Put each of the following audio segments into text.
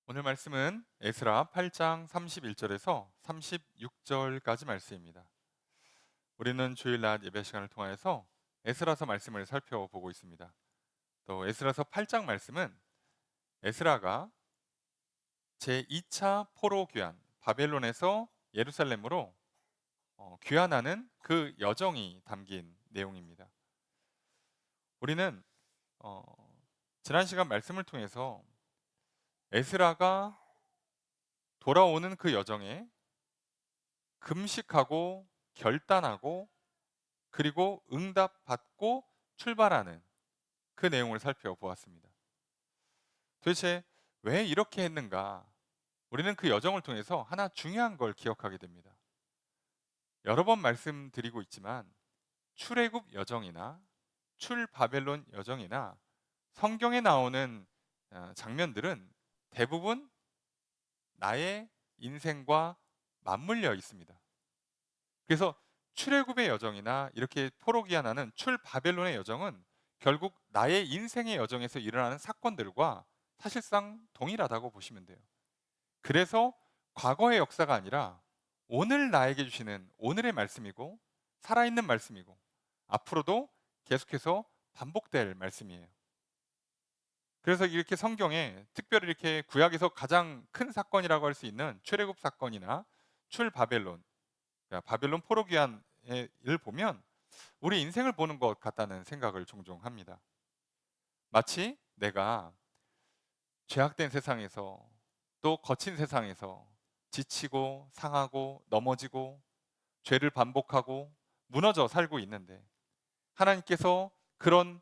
오늘 말씀은 에스라 8장 31절에서 36절까지 말씀입니다. 우리는 주일 낮 예배 시간을 통하여서 에스라서 말씀을 살펴보고 있습니다. 또 에스라서 8장 말씀은 에스라가 제2차 포로 귀환, 바벨론에서 예루살렘으로 귀환하는 그 여정이 담긴 내용입니다. 우리는 어, 지난 시간 말씀을 통해서 에스라가 돌아오는 그 여정에 금식하고 결단하고 그리고 응답받고 출발하는 그 내용을 살펴보았습니다. 도대체 왜 이렇게 했는가? 우리는 그 여정을 통해서 하나 중요한 걸 기억하게 됩니다. 여러 번 말씀드리고 있지만 출애굽 여정이나 출바벨론 여정이나 성경에 나오는 장면들은 대부분 나의 인생과 맞물려 있습니다. 그래서 출애굽의 여정이나 이렇게 포로기아나는 출바벨론의 여정은 결국 나의 인생의 여정에서 일어나는 사건들과 사실상 동일하다고 보시면 돼요. 그래서 과거의 역사가 아니라 오늘 나에게 주시는 오늘의 말씀이고 살아있는 말씀이고 앞으로도 계속해서 반복될 말씀이에요. 그래서 이렇게 성경에 특별히 이렇게 구약에서 가장 큰 사건이라고 할 수 있는 출애굽 사건이나 출바벨론, 그러니까 바벨론 포로기안을 보면 우리 인생을 보는 것 같다는 생각을 종종 합니다. 마치 내가 죄악된 세상에서 또 거친 세상에서 지치고 상하고 넘어지고 죄를 반복하고 무너져 살고 있는데 하나님께서 그런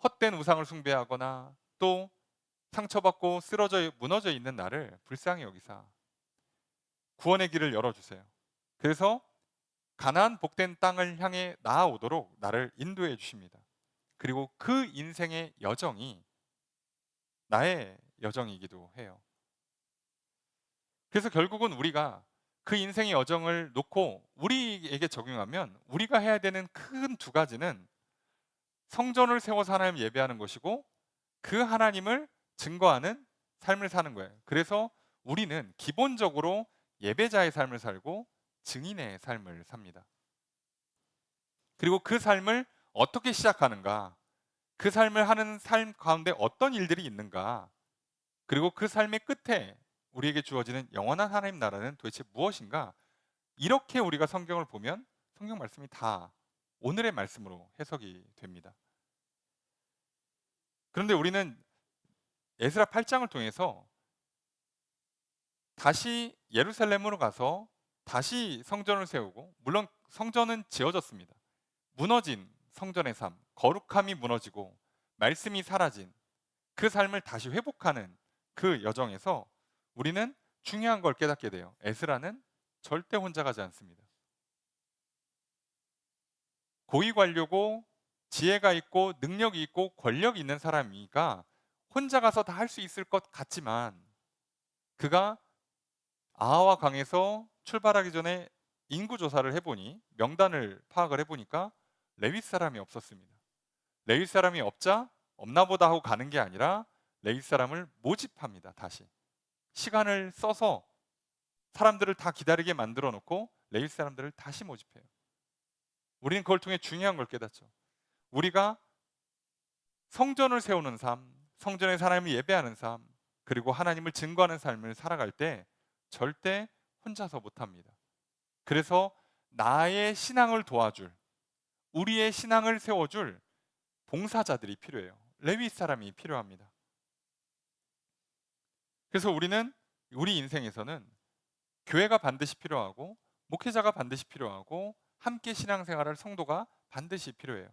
헛된 우상을 숭배하거나 또 상처받고 쓰러져 무너져 있는 나를 불쌍히 여기사 구원의 길을 열어주세요. 그래서 가나안 복된 땅을 향해 나아오도록 나를 인도해 주십니다. 그리고 그 인생의 여정이 나의 여정이기도 해요. 그래서 결국은 우리가 그 인생의 여정을 놓고 우리에게 적용하면 우리가 해야 되는 큰 두 가지는 성전을 세워서 하나님 예배하는 것이고 그 하나님을 증거하는 삶을 사는 거예요. 그래서 우리는 기본적으로 예배자의 삶을 살고 증인의 삶을 삽니다. 그리고 그 삶을 어떻게 시작하는가? 그 삶을 하는 삶 가운데 어떤 일들이 있는가? 그리고 그 삶의 끝에 우리에게 주어지는 영원한 하나님 나라는 도대체 무엇인가? 이렇게 우리가 성경을 보면 성경 말씀이 다 오늘의 말씀으로 해석이 됩니다. 그런데 우리는 에스라 8장을 통해서 다시 예루살렘으로 가서 다시 성전을 세우고, 물론 성전은 지어졌습니다. 무너진 성전의 삶, 거룩함이 무너지고 말씀이 사라진 그 삶을 다시 회복하는 그 여정에서 우리는 중요한 걸 깨닫게 돼요. 에스라는 절대 혼자 가지 않습니다. 고위 관료고 지혜가 있고 능력이 있고 권력이 있는 사람이니까 혼자 가서 다 할 수 있을 것 같지만, 그가 아하와 강에서 출발하기 전에 인구 조사를 해보니, 명단을 파악을 해보니까 레위 사람이 없었습니다. 레위 사람이 없나 보다 하고 가는 게 아니라 레위 사람을 모집합니다. 다시 시간을 써서 사람들을 다 기다리게 만들어 놓고 레위 사람들을 다시 모집해요. 우리는 그걸 통해 중요한 걸 깨닫죠. 우리가 성전을 세우는 삶, 성전에 하나님을 예배하는 삶, 그리고 하나님을 증거하는 삶을 살아갈 때 절대 혼자서 못합니다. 그래서 나의 신앙을 도와줄, 우리의 신앙을 세워줄 봉사자들이 필요해요. 레위 사람이 필요합니다. 그래서 우리는 우리 인생에서는 교회가 반드시 필요하고 목회자가 반드시 필요하고 함께 신앙생활할 성도가 반드시 필요해요.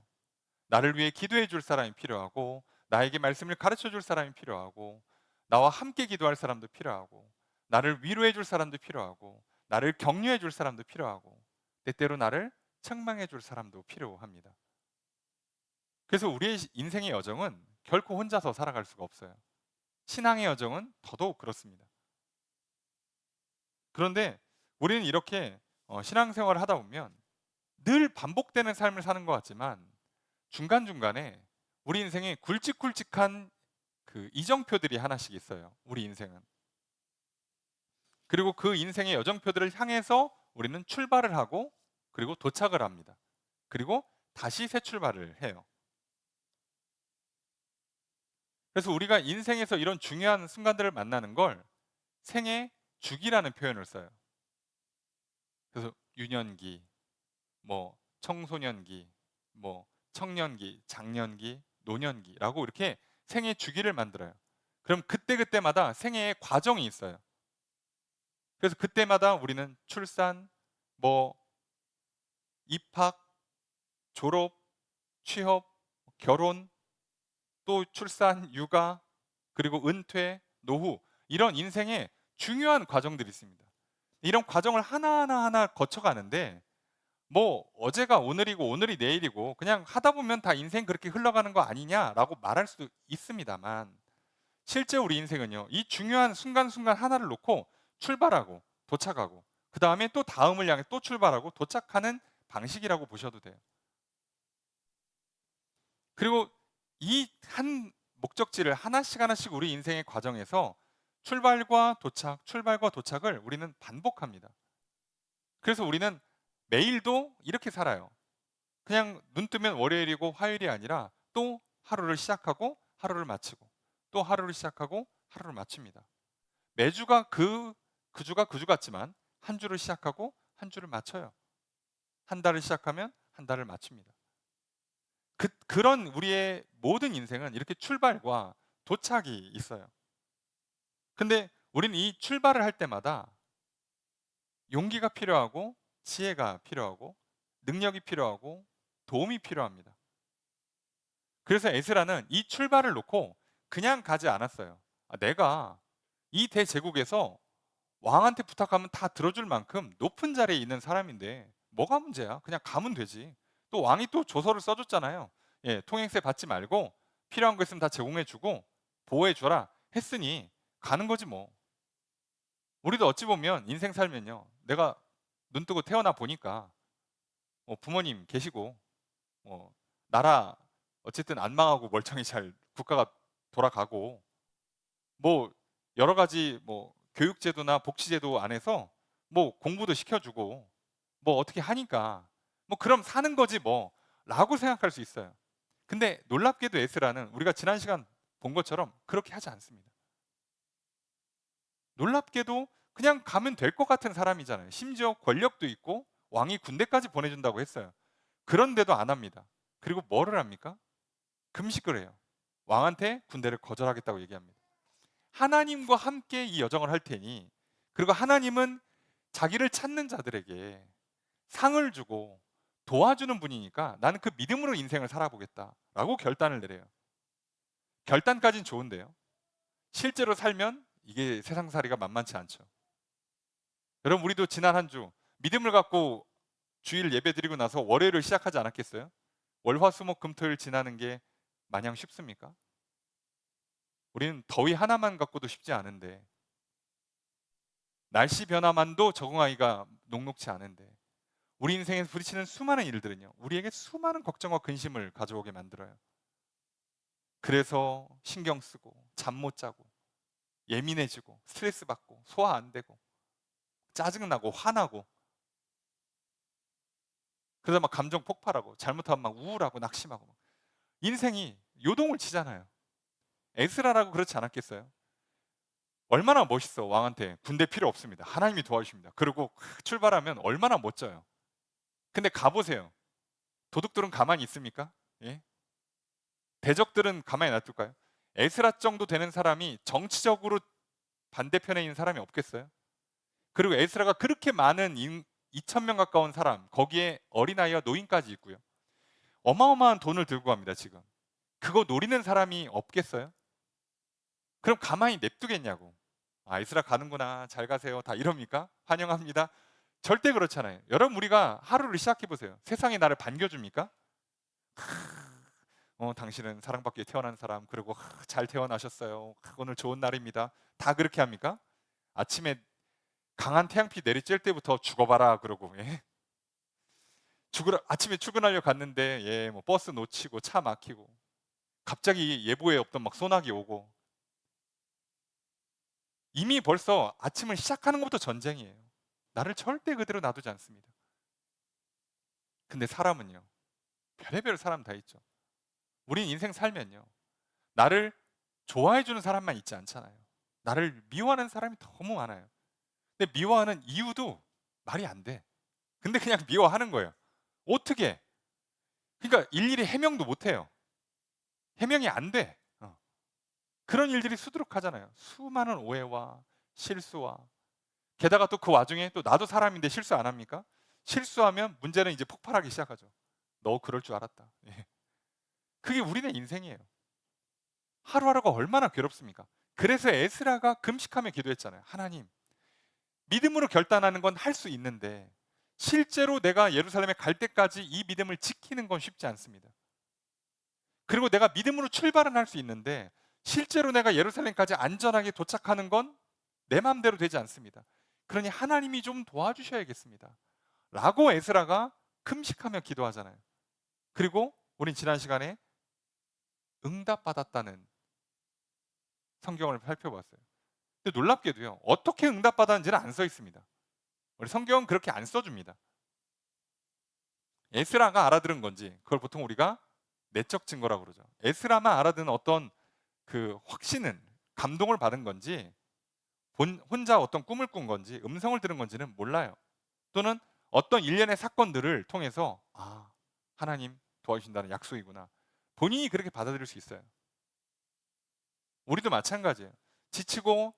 나를 위해 기도해 줄 사람이 필요하고 나에게 말씀을 가르쳐 줄 사람이 필요하고 나와 함께 기도할 사람도 필요하고 나를 위로해 줄 사람도 필요하고 나를 격려해 줄 사람도 필요하고 때때로 나를 책망해 줄 사람도 필요합니다. 그래서 우리의 인생의 여정은 결코 혼자서 살아갈 수가 없어요. 신앙의 여정은 더더욱 그렇습니다. 그런데 우리는 이렇게 신앙생활을 하다 보면 늘 반복되는 삶을 사는 것 같지만 중간중간에 우리 인생에 굵직굵직한 그 이정표들이 하나씩 있어요. 우리 인생은 그리고 그 인생의 여정표들을 향해서 우리는 출발을 하고 그리고 도착을 합니다. 그리고 다시 새 출발을 해요. 그래서 우리가 인생에서 이런 중요한 순간들을 만나는 걸 생애 주기라는 표현을 써요. 그래서 유년기, 뭐 청소년기, 뭐 청년기, 장년기, 노년기라고 이렇게 생애 주기를 만들어요. 그럼 그때그때마다 생애의 과정이 있어요. 그래서 그때마다 우리는 출산, 뭐 입학, 졸업, 취업, 결혼, 또 출산, 육아, 그리고 은퇴, 노후 이런 인생의 중요한 과정들이 있습니다. 이런 과정을 하나하나 거쳐가는데 뭐 어제가 오늘이고 오늘이 내일이고 그냥 하다 보면 다 인생 그렇게 흘러가는 거 아니냐라고 말할 수도 있습니다만 실제 우리 인생은요, 이 중요한 순간순간 하나를 놓고 출발하고 도착하고 그 다음에 또 다음을 향해 또 출발하고 도착하는 방식이라고 보셔도 돼요. 그리고 이 한 목적지를 하나씩 하나씩 우리 인생의 과정에서 출발과 도착, 출발과 도착을 우리는 반복합니다. 그래서 우리는 매일도 이렇게 살아요. 그냥 눈 뜨면 월요일이고 화요일이 아니라 또 하루를 시작하고 하루를 마치고 또 하루를 시작하고 하루를 마칩니다. 매주가 그 주가 그 주 같지만 한 주를 시작하고 한 주를 마쳐요. 한 달을 시작하면 한 달을 마칩니다. 그런 우리의 모든 인생은 이렇게 출발과 도착이 있어요. 근데 우리는 이 출발을 할 때마다 용기가 필요하고 지혜가 필요하고 능력이 필요하고 도움이 필요합니다. 그래서 에스라는 이 출발을 놓고 그냥 가지 않았어요. 내가 이 대제국에서 왕한테 부탁하면 다 들어줄 만큼 높은 자리에 있는 사람인데 뭐가 문제야? 그냥 가면 되지. 또 왕이 또 조서를 써줬잖아요. 예, 통행세 받지 말고 필요한 거 있으면 다 제공해주고 보호해줘라 했으니 가는 거지 뭐. 우리도 어찌 보면 인생 살면요, 내가 눈 뜨고 태어나 보니까 부모님 계시고 나라 어쨌든 안 망하고 멀쩡히 잘 국가가 돌아가고 뭐 여러 가지 뭐 교육제도나 복지제도 안에서 뭐 공부도 시켜주고 뭐 어떻게 하니까 뭐 그럼 사는 거지 뭐 라고 생각할 수 있어요. 근데 놀랍게도 에스라는 우리가 지난 시간 본 것처럼 그렇게 하지 않습니다. 놀랍게도 그냥 가면 될 것 같은 사람이잖아요. 심지어 권력도 있고 왕이 군대까지 보내준다고 했어요. 그런데도 안 합니다. 그리고 뭐를 합니까? 금식을 해요. 왕한테 군대를 거절하겠다고 얘기합니다. 하나님과 함께 이 여정을 할 테니, 그리고 하나님은 자기를 찾는 자들에게 상을 주고 도와주는 분이니까 나는 그 믿음으로 인생을 살아보겠다라고 결단을 내려요. 결단까지는 좋은데요, 실제로 살면 이게 세상살이가 만만치 않죠. 여러분, 우리도 지난 한 주 믿음을 갖고 주일 예배 드리고 나서 월요일을 시작하지 않았겠어요? 월화수목금토일 지나는 게 마냥 쉽습니까? 우리는 더위 하나만 갖고도 쉽지 않은데, 날씨 변화만도 적응하기가 녹록치 않은데, 우리 인생에서 부딪히는 수많은 일들은요, 우리에게 수많은 걱정과 근심을 가져오게 만들어요. 그래서 신경 쓰고 잠 못 자고 예민해지고 스트레스 받고 소화 안 되고 짜증나고 화나고, 그러다 막 감정 폭발하고 잘못하면 막 우울하고 낙심하고 인생이 요동을 치잖아요. 에스라라고 그렇지 않았겠어요? 얼마나 멋있어. 왕한테 군대 필요 없습니다, 하나님이 도와주십니다, 그리고 출발하면 얼마나 멋져요. 근데 가보세요. 도둑들은 가만히 있습니까? 예? 대적들은 가만히 놔둘까요? 에스라 정도 되는 사람이 정치적으로 반대편에 있는 사람이 없겠어요? 그리고 에스라가 그렇게 많은 2,000명 가까운 사람, 거기에 어린아이와 노인까지 있고요, 어마어마한 돈을 들고 갑니다. 지금 그거 노리는 사람이 없겠어요? 그럼 가만히 냅두겠냐고. 에스라 가는구나, 잘 가세요, 다 이럽니까? 환영합니다. 절대 그렇잖아요. 여러분, 우리가 하루를 시작해 보세요. 세상이 나를 반겨줍니까? 당신은 사랑받기에 태어난 사람, 그리고 잘 태어나셨어요, 오늘 좋은 날입니다, 다 그렇게 합니까? 아침에 강한 태양빛 내리쬐을 때부터 죽어봐라 그러고, 예? 아침에 출근하려 갔는데, 예, 뭐 버스 놓치고 차 막히고 갑자기 예보에 없던 막 소나기 오고, 이미 벌써 아침을 시작하는 것부터 전쟁이에요. 나를 절대 그대로 놔두지 않습니다. 근데 사람은요, 별의별 사람 다 있죠. 우린 인생 살면요, 나를 좋아해 주는 사람만 있지 않잖아요. 나를 미워하는 사람이 너무 많아요. 근데 미워하는 이유도 말이 안 돼. 근데 그냥 미워하는 거예요. 어떻게? 그러니까 일일이 해명도 못 해요. 해명이 안 돼. 그런 일들이 수두룩하잖아요. 수많은 오해와 실수와, 게다가 또 그 와중에 또 나도 사람인데 실수 안 합니까? 실수하면 문제는 이제 폭발하기 시작하죠. 너 그럴 줄 알았다. 예. 그게 우리네 인생이에요. 하루하루가 얼마나 괴롭습니까? 그래서 에스라가 금식하며 기도했잖아요. 하나님, 믿음으로 결단하는 건 할 수 있는데 실제로 내가 예루살렘에 갈 때까지 이 믿음을 지키는 건 쉽지 않습니다. 그리고 내가 믿음으로 출발은 할 수 있는데 실제로 내가 예루살렘까지 안전하게 도착하는 건 내 마음대로 되지 않습니다. 그러니 하나님이 좀 도와주셔야겠습니다. 라고 에스라가 금식하며 기도하잖아요. 그리고 우린 지난 시간에 응답받았다는 성경을 살펴봤어요. 근데 놀랍게도요, 어떻게 응답받았는지는 안 써 있습니다. 우리 성경은 그렇게 안 써줍니다. 에스라가 알아들은 건지, 그걸 보통 우리가 내적 증거라고 그러죠. 에스라만 알아듣는 어떤 그 확신은, 감동을 받은 건지, 혼자 어떤 꿈을 꾼 건지, 음성을 들은 건지는 몰라요. 또는 어떤 일련의 사건들을 통해서 하나님 도와주신다는 약속이구나, 본인이 그렇게 받아들일 수 있어요. 우리도 마찬가지예요. 지치고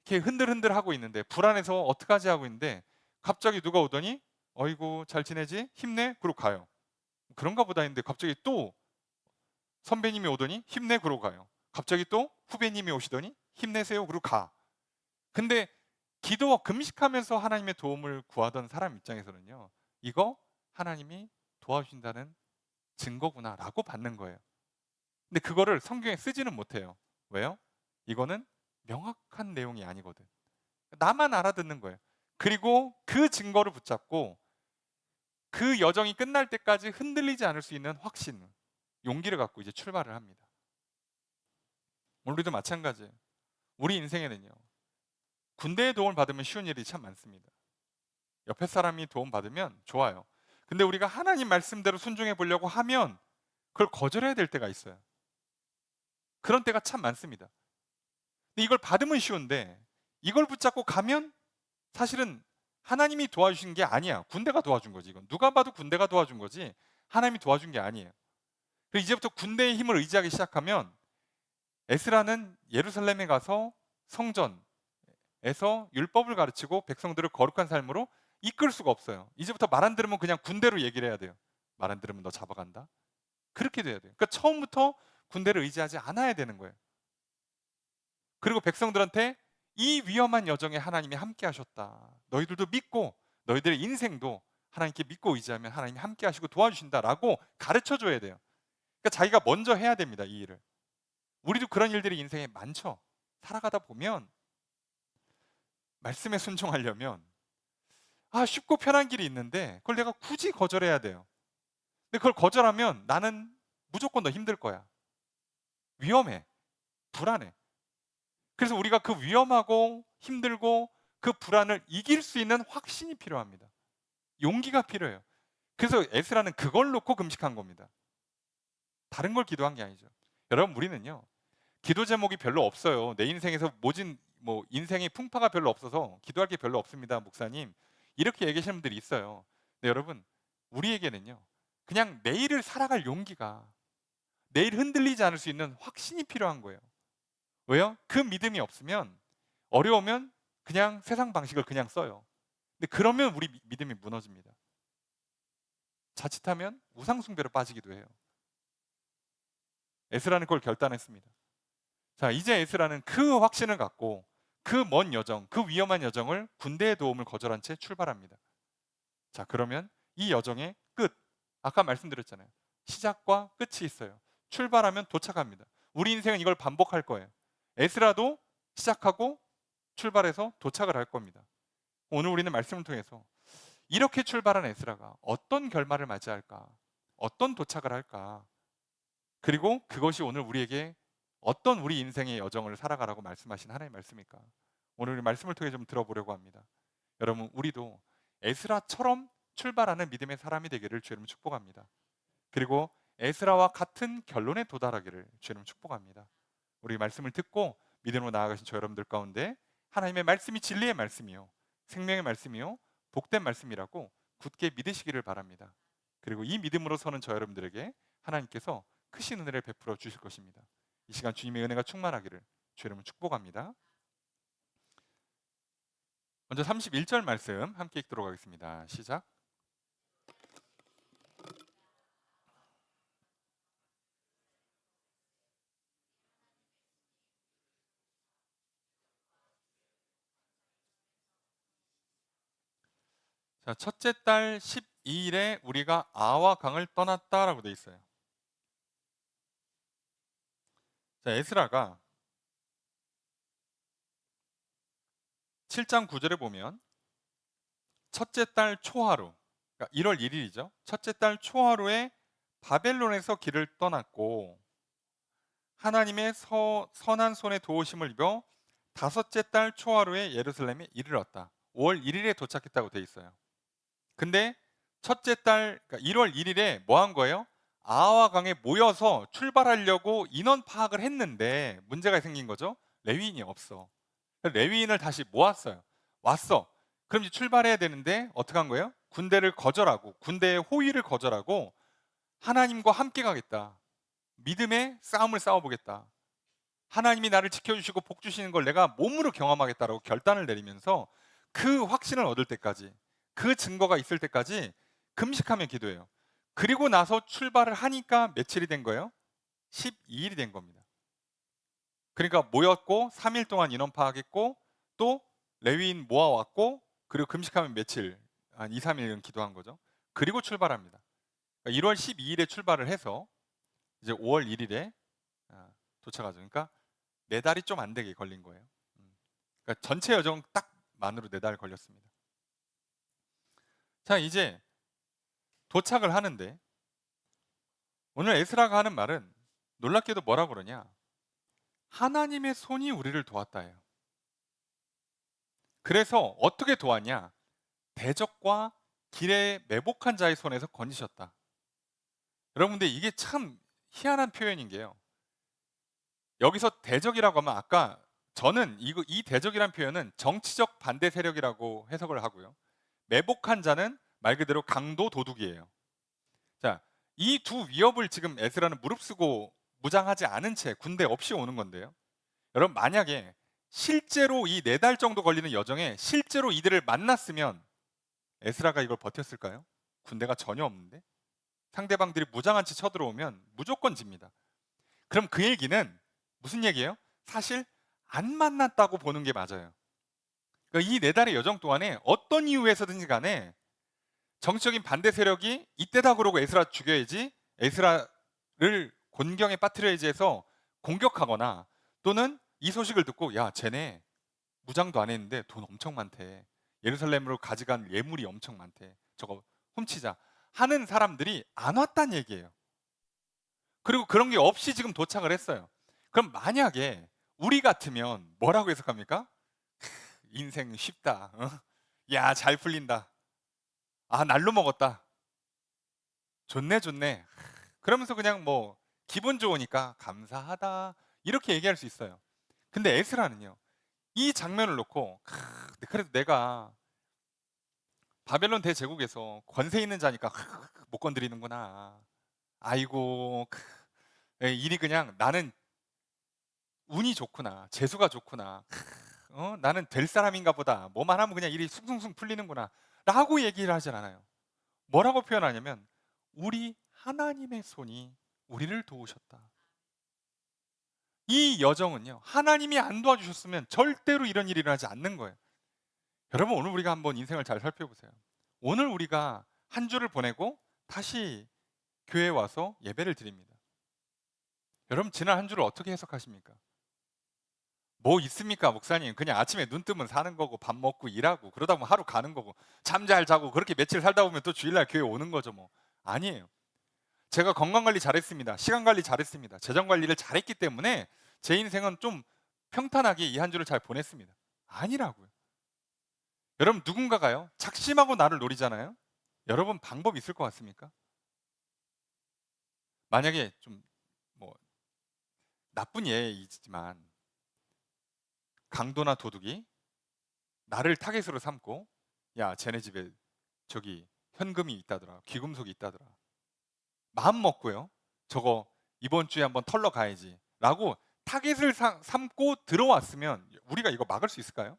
이렇게 흔들흔들 하고 있는데, 불안해서 어떡하지 하고 있는데 갑자기 누가 오더니 어이구 잘 지내지? 힘내? 그러고 가요. 그런가 보다 했는데 갑자기 또 선배님이 오더니 힘내? 그러고 가요. 갑자기 또 후배님이 오시더니 힘내세요? 그러고 가. 근데 기도와 금식하면서 하나님의 도움을 구하던 사람 입장에서는요, 이거 하나님이 도와주신다는 증거구나 라고 받는 거예요. 근데 그거를 성경에 쓰지는 못해요. 왜요? 이거는 명확한 내용이 아니거든. 나만 알아듣는 거예요. 그리고 그 증거를 붙잡고 그 여정이 끝날 때까지 흔들리지 않을 수 있는 확신, 용기를 갖고 이제 출발을 합니다. 우리도 마찬가지예요. 우리 인생에는요, 군대의 도움을 받으면 쉬운 일이 참 많습니다. 옆에 사람이 도움 받으면 좋아요. 근데 우리가 하나님 말씀대로 순종해 보려고 하면 그걸 거절해야 될 때가 있어요. 그런 때가 참 많습니다. 근데 이걸 받으면 쉬운데 이걸 붙잡고 가면 사실은 하나님이 도와주신 게 아니야. 군대가 도와준 거지. 이건 누가 봐도 군대가 도와준 거지 하나님이 도와준 게 아니에요. 그리고 이제부터 군대의 힘을 의지하기 시작하면 에스라는 예루살렘에 가서 성전에서 율법을 가르치고 백성들을 거룩한 삶으로 이끌 수가 없어요. 이제부터 말 안 들으면 그냥 군대로 얘기를 해야 돼요. 말 안 들으면 너 잡아간다. 그렇게 돼야 돼요. 그러니까 처음부터 군대를 의지하지 않아야 되는 거예요. 그리고 백성들한테 이 위험한 여정에 하나님이 함께 하셨다. 너희들도 믿고 너희들의 인생도 하나님께 믿고 의지하면 하나님이 함께 하시고 도와주신다라고 가르쳐 줘야 돼요. 그러니까 자기가 먼저 해야 됩니다. 이 일을. 우리도 그런 일들이 인생에 많죠. 살아가다 보면 말씀에 순종하려면 쉽고 편한 길이 있는데 그걸 내가 굳이 거절해야 돼요. 근데 그걸 거절하면 나는 무조건 더 힘들 거야. 위험해. 불안해. 그래서 우리가 그 위험하고 힘들고 그 불안을 이길 수 있는 확신이 필요합니다. 용기가 필요해요. 그래서 에스라는 그걸 놓고 금식한 겁니다. 다른 걸 기도한 게 아니죠. 여러분, 우리는요, 기도 제목이 별로 없어요. 내 인생에서 모진 인생의 풍파가 별로 없어서 기도할 게 별로 없습니다, 목사님. 이렇게 얘기하시는 분들이 있어요. 근데 여러분, 우리에게는요, 그냥 내일을 살아갈 용기가, 내일 흔들리지 않을 수 있는 확신이 필요한 거예요. 왜요? 그 믿음이 없으면 어려우면 그냥 세상 방식을 그냥 써요. 근데 그러면 우리 믿음이 무너집니다. 자칫하면 우상숭배로 빠지기도 해요. 에스라는 그걸 결단했습니다. 자, 이제 에스라는 그 확신을 갖고 그 먼 여정, 그 위험한 여정을 군대의 도움을 거절한 채 출발합니다. 자, 그러면 이 여정의 끝, 아까 말씀드렸잖아요. 시작과 끝이 있어요. 출발하면 도착합니다. 우리 인생은 이걸 반복할 거예요. 에스라도 시작하고 출발해서 도착을 할 겁니다. 오늘 우리는 말씀을 통해서 이렇게 출발한 에스라가 어떤 결말을 맞이할까, 어떤 도착을 할까, 그리고 그것이 오늘 우리에게 어떤 우리 인생의 여정을 살아가라고 말씀하신 하나님의 말씀일까? 오늘 말씀을 통해 좀 들어보려고 합니다. 여러분, 우리도 에스라처럼 출발하는 믿음의 사람이 되기를 주 이름 축복합니다. 그리고 에스라와 같은 결론에 도달하기를 주 이름 축복합니다. 우리 말씀을 듣고 믿음으로 나아가신 저 여러분들 가운데 하나님의 말씀이 진리의 말씀이요, 생명의 말씀이요, 복된 말씀이라고 굳게 믿으시기를 바랍니다. 그리고 이 믿음으로 서는 저 여러분들에게 하나님께서 크신 은혜를 베풀어 주실 것입니다. 이 시간 주님의 은혜가 충만하기를 주 이름으로 축복합니다. 먼저 31절 말씀 함께 읽도록 하겠습니다. 시작. 자, 첫째 달 12일에 우리가 아와 강을 떠났다라고 돼 있어요. 자, 에스라가 7장 9절에 보면 첫째 달 초하루, 그러니까 1월 1일이죠. 첫째 달 초하루에 바벨론에서 길을 떠났고 하나님의 선한 손에 도우심을 입어 다섯째 달 초하루에 예루살렘에 이르렀다. 5월 1일에 도착했다고 돼 있어요. 근데 첫째 달, 그러니까 1월 1일에 뭐 한 거예요? 아하와 강에 모여서 출발하려고 인원 파악을 했는데 문제가 생긴 거죠. 레위인이 없어. 레위인을 다시 모았어요. 왔어. 그럼 이제 출발해야 되는데 어떻게 한 거예요? 군대를 거절하고, 군대의 호위를 거절하고 하나님과 함께 가겠다. 믿음의 싸움을 싸워보겠다. 하나님이 나를 지켜주시고 복 주시는 걸 내가 몸으로 경험하겠다라고 결단을 내리면서 그 확신을 얻을 때까지, 그 증거가 있을 때까지 금식하며 기도해요. 그리고 나서 출발을 하니까 며칠이 된 거예요? 12일이 된 겁니다. 그러니까 모였고 3일 동안 인원 파악했고 또 레위인 모아왔고 그리고 금식하면 며칠, 한 2, 3일은 기도한 거죠. 그리고 출발합니다. 그러니까 1월 12일에 출발을 해서 이제 5월 1일에 도착하죠. 그러니까 4달이 좀 안 되게 걸린 거예요. 그러니까 전체 여정 딱 만으로 4달 걸렸습니다. 자, 이제 도착을 하는데 오늘 에스라가 하는 말은 놀랍게도 뭐라 그러냐? 하나님의 손이 우리를 도왔다예요. 그래서 어떻게 도왔냐? 대적과 길에 매복한 자의 손에서 건지셨다. 여러분들 이게 참 희한한 표현인 게요. 여기서 대적이라고 하면 아까 저는 이 대적이란 표현은 정치적 반대 세력이라고 해석을 하고요. 매복한 자는 말 그대로 강도 도둑이에요. 자, 이 두 위협을 지금 에스라는 무릅쓰고 무장하지 않은 채 군대 없이 오는 건데요. 여러분 만약에 실제로 이 4달 정도 걸리는 여정에 실제로 이들을 만났으면 에스라가 이걸 버텼을까요? 군대가 전혀 없는데 상대방들이 무장한 채 쳐들어오면 무조건 집니다. 그럼 그 얘기는 무슨 얘기예요? 사실 안 만났다고 보는 게 맞아요. 그러니까 이 4달의 여정 동안에 어떤 이유에서든지 간에 정치적인 반대 세력이 이때다 그러고 에스라 죽여야지, 에스라를 곤경에 빠뜨려야지 해서 공격하거나 또는 이 소식을 듣고 야 쟤네 무장도 안 했는데 돈 엄청 많대, 예루살렘으로 가져간 예물이 엄청 많대, 저거 훔치자 하는 사람들이 안 왔다는 얘기예요. 그리고 그런 게 없이 지금 도착을 했어요. 그럼 만약에 우리 같으면 뭐라고 해석합니까? 인생 쉽다. 야, 잘 풀린다. 아, 날로 먹었다. 좋네, 좋네. 그러면서 그냥 뭐 기분 좋으니까 감사하다 이렇게 얘기할 수 있어요. 근데 에스라는요, 이 장면을 놓고 그래도 내가 바벨론 대제국에서 권세 있는 자니까 못 건드리는구나. 아이고, 일이 그냥 나는 운이 좋구나, 재수가 좋구나, 나는 될 사람인가 보다, 뭐만 하면 그냥 일이 숭숭숭 풀리는구나 라고 얘기를 하진 않아요. 뭐라고 표현하냐면 우리 하나님의 손이 우리를 도우셨다. 이 여정은요, 하나님이 안 도와주셨으면 절대로 이런 일이 일어나지 않는 거예요. 여러분 오늘 우리가 한번 인생을 잘 살펴보세요. 오늘 우리가 한 주를 보내고 다시 교회에 와서 예배를 드립니다. 여러분 지난 한 주를 어떻게 해석하십니까? 뭐 있습니까 목사님? 그냥 아침에 눈 뜨면 사는 거고 밥 먹고 일하고 그러다 보면 하루 가는 거고 잠 잘 자고 그렇게 며칠 살다 보면 또 주일날 교회 오는 거죠 뭐. 아니에요. 제가 건강관리 잘했습니다. 시간관리 잘했습니다. 재정관리를 잘했기 때문에 제 인생은 좀 평탄하게 이 한 주를 잘 보냈습니다. 아니라고요. 여러분 누군가가요 작심하고 나를 노리잖아요. 여러분 방법 있을 것 같습니까? 만약에 좀 뭐 나쁜 예이지만 강도나 도둑이 나를 타겟으로 삼고 야 쟤네 집에 저기 현금이 있다더라 귀금속이 있다더라 마음 먹고요 저거 이번 주에 한번 털러 가야지 라고 타겟을 삼고 들어왔으면 우리가 이거 막을 수 있을까요?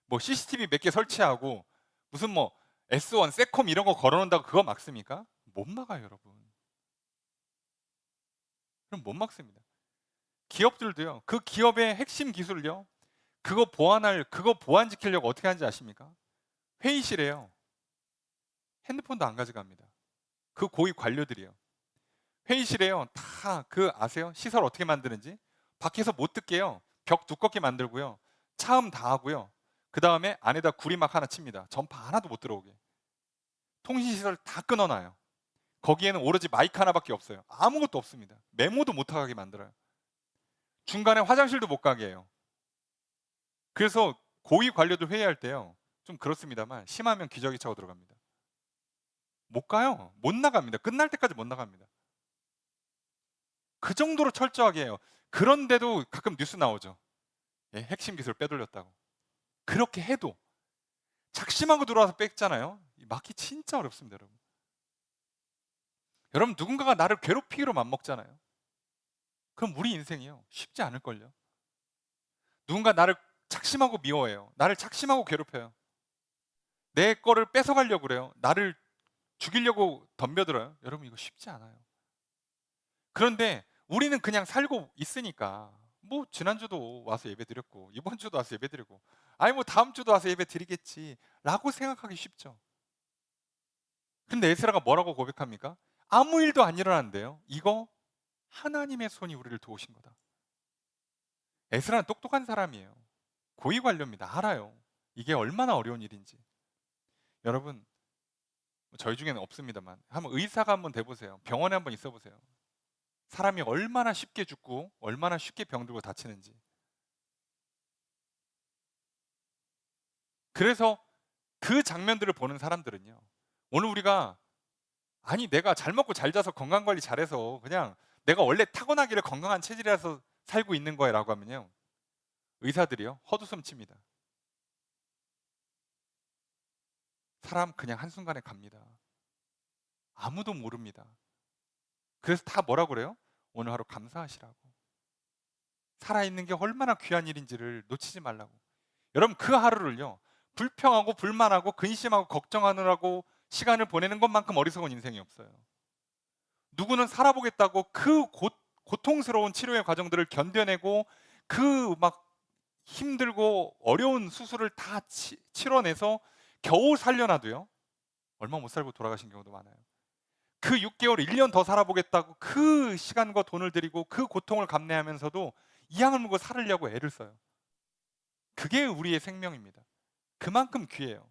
뭐 CCTV 몇 개 설치하고 무슨 뭐 S1 세콤 이런 거 걸어놓는다고 그거 막습니까? 못 막아요 여러분. 그럼 못 막습니다. 기업들도요 그 기업의 핵심 기술을요 그거 보안지키려고 어떻게 하는지 아십니까? 회의실에요 핸드폰도 안 가져갑니다. 그 고위 관료들이요 회의실에요 다 그 아세요? 시설 어떻게 만드는지 밖에서 못 듣게요 벽 두껍게 만들고요 차음 다 하고요 그 다음에 안에다 구리막 하나 칩니다. 전파 하나도 못 들어오게. 통신시설 다 끊어놔요. 거기에는 오로지 마이크 하나밖에 없어요. 아무것도 없습니다. 메모도 못 하게 만들어요. 중간에 화장실도 못 가게 해요. 그래서 고위 관료들 회의할 때요 좀 그렇습니다만 심하면 기저귀 차고 들어갑니다. 못 가요. 못 나갑니다. 끝날 때까지 못 나갑니다. 그 정도로 철저하게 해요. 그런데도 가끔 뉴스 나오죠. 예, 핵심 기술 빼돌렸다고. 그렇게 해도 작심하고 들어와서 뺐잖아요. 막기 진짜 어렵습니다, 여러분. 여러분 누군가가 나를 괴롭히기로 맘먹잖아요. 그럼 우리 인생이요 쉽지 않을걸요. 누군가 나를 작심하고 미워해요. 나를 작심하고 괴롭혀요. 내 거를 뺏어가려고 그래요. 나를 죽이려고 덤벼들어요. 여러분 이거 쉽지 않아요. 그런데 우리는 그냥 살고 있으니까 뭐 지난주도 와서 예배 드렸고 이번 주도 와서 예배 드리고 아니 뭐 다음 주도 와서 예배 드리겠지 라고 생각하기 쉽죠. 근데 에스라가 뭐라고 고백합니까? 아무 일도 안 일어났는데요 이거 하나님의 손이 우리를 도우신 거다. 에스라는 똑똑한 사람이에요. 고위 관료입니다. 알아요. 이게 얼마나 어려운 일인지. 여러분 저희 중에는 없습니다만 한번 의사가 한번 돼보세요. 병원에 한번 있어 보세요. 사람이 얼마나 쉽게 죽고 얼마나 쉽게 병들고 다치는지. 그래서 그 장면들을 보는 사람들은요 오늘 우리가 아니 내가 잘 먹고 잘 자서 건강관리 잘해서 그냥 내가 원래 타고나기를 건강한 체질이라서 살고 있는 거야 라고 하면요 의사들이요 헛웃음 칩니다. 사람 그냥 한순간에 갑니다. 아무도 모릅니다. 그래서 다 뭐라고 그래요? 오늘 하루 감사하시라고. 살아있는 게 얼마나 귀한 일인지를 놓치지 말라고. 여러분 그 하루를요 불평하고 불만하고 근심하고 걱정하느라고 시간을 보내는 것만큼 어리석은 인생이 없어요. 누구는 살아보겠다고 그 고통스러운 치료의 과정들을 견뎌내고 그 막 힘들고 어려운 수술을 다 치러내서 겨우 살려놔도요 얼마 못 살고 돌아가신 경우도 많아요. 그 6개월, 1년 더 살아보겠다고 그 시간과 돈을 들이고 그 고통을 감내하면서도 이양을 물고 살으려고 애를 써요. 그게 우리의 생명입니다. 그만큼 귀해요.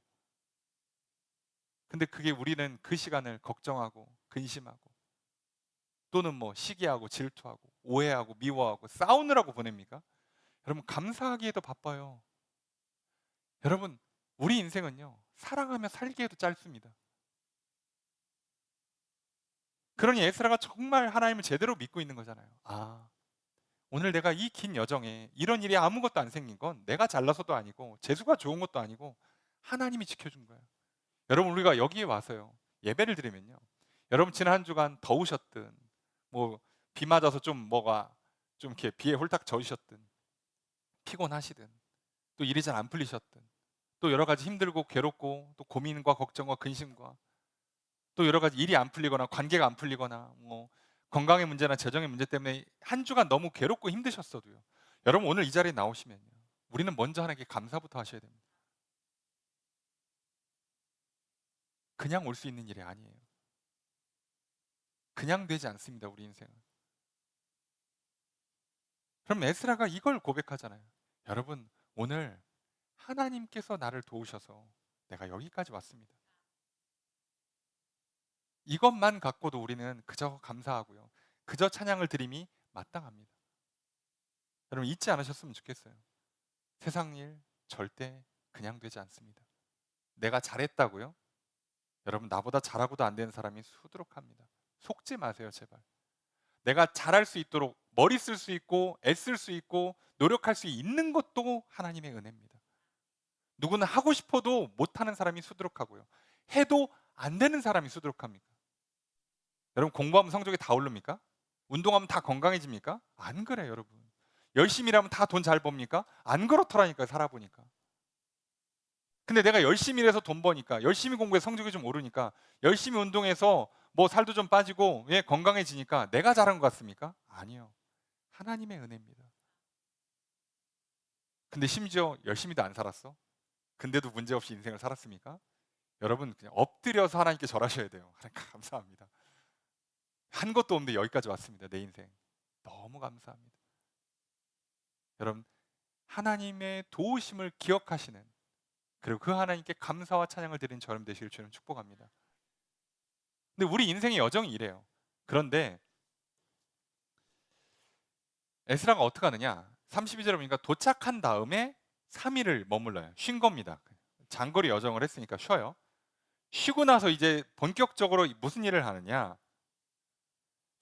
근데 그게 우리는 그 시간을 걱정하고 근심하고 또는 뭐 시기하고 질투하고 오해하고 미워하고 싸우느라고 보냅니까? 여러분 감사하기에도 바빠요. 여러분 우리 인생은요 사랑하며 살기에도 짧습니다. 그러니 에스라가 정말 하나님을 제대로 믿고 있는 거잖아요. 아 오늘 내가 이 긴 여정에 이런 일이 아무것도 안 생긴 건 내가 잘나서도 아니고 재수가 좋은 것도 아니고 하나님이 지켜준 거예요. 여러분 우리가 여기에 와서요 예배를 드리면요 여러분 지난 한 주간 더우셨든 뭐 비 맞아서 좀 뭐가 좀 이렇게 비에 홀딱 젖으셨든 피곤하시든 또 일이 잘 안 풀리셨든 또 여러 가지 힘들고 괴롭고 또 고민과 걱정과 근심과 또 여러 가지 일이 안 풀리거나 관계가 안 풀리거나 뭐 건강의 문제나 재정의 문제 때문에 한 주간 너무 괴롭고 힘드셨어도요 여러분 오늘 이 자리에 나오시면요 우리는 먼저 하나님께 감사부터 하셔야 됩니다. 그냥 올 수 있는 일이 아니에요. 그냥 되지 않습니다 우리 인생은. 그럼 에스라가 이걸 고백하잖아요. 여러분 오늘 하나님께서 나를 도우셔서 내가 여기까지 왔습니다. 이것만 갖고도 우리는 그저 감사하고요 그저 찬양을 드림이 마땅합니다. 여러분 잊지 않으셨으면 좋겠어요. 세상 일 절대 그냥 되지 않습니다. 내가 잘했다고요? 여러분 나보다 잘하고도 안 되는 사람이 수두룩합니다. 속지 마세요 제발. 내가 잘할 수 있도록 머리 쓸 수 있고 애쓸 수 있고 노력할 수 있는 것도 하나님의 은혜입니다. 누구는 하고 싶어도 못하는 사람이 수두룩하고요. 해도 안 되는 사람이 수두룩합니까? 여러분 공부하면 성적이 다 오릅니까? 운동하면 다 건강해집니까? 안 그래요 여러분. 열심히 일하면 다 돈 잘 법니까? 안 그렇더라니까요 살아보니까. 근데 내가 열심히 일해서 돈 버니까 열심히 공부해서 성적이 좀 오르니까 열심히 운동해서 뭐 살도 좀 빠지고 왜 건강해지니까 내가 잘한 것 같습니까? 아니요. 하나님의 은혜입니다. 근데 심지어 열심히도 안 살았어? 근데도 문제없이 인생을 살았습니까? 여러분 그냥 엎드려서 하나님께 절하셔야 돼요. 하나님 감사합니다. 한 것도 없는데 여기까지 왔습니다. 내 인생. 너무 감사합니다. 여러분 하나님의 도우심을 기억하시는 그리고 그 하나님께 감사와 찬양을 드리는 저럼 되시길 주님 축복합니다. 근데 우리 인생의 여정이 이래요. 그런데 에스라가 어떻게 하느냐? 32절에 보니까 도착한 다음에 3일을 머물러요. 쉰 겁니다. 장거리 여정을 했으니까 쉬어요. 쉬고 나서 이제 본격적으로 무슨 일을 하느냐?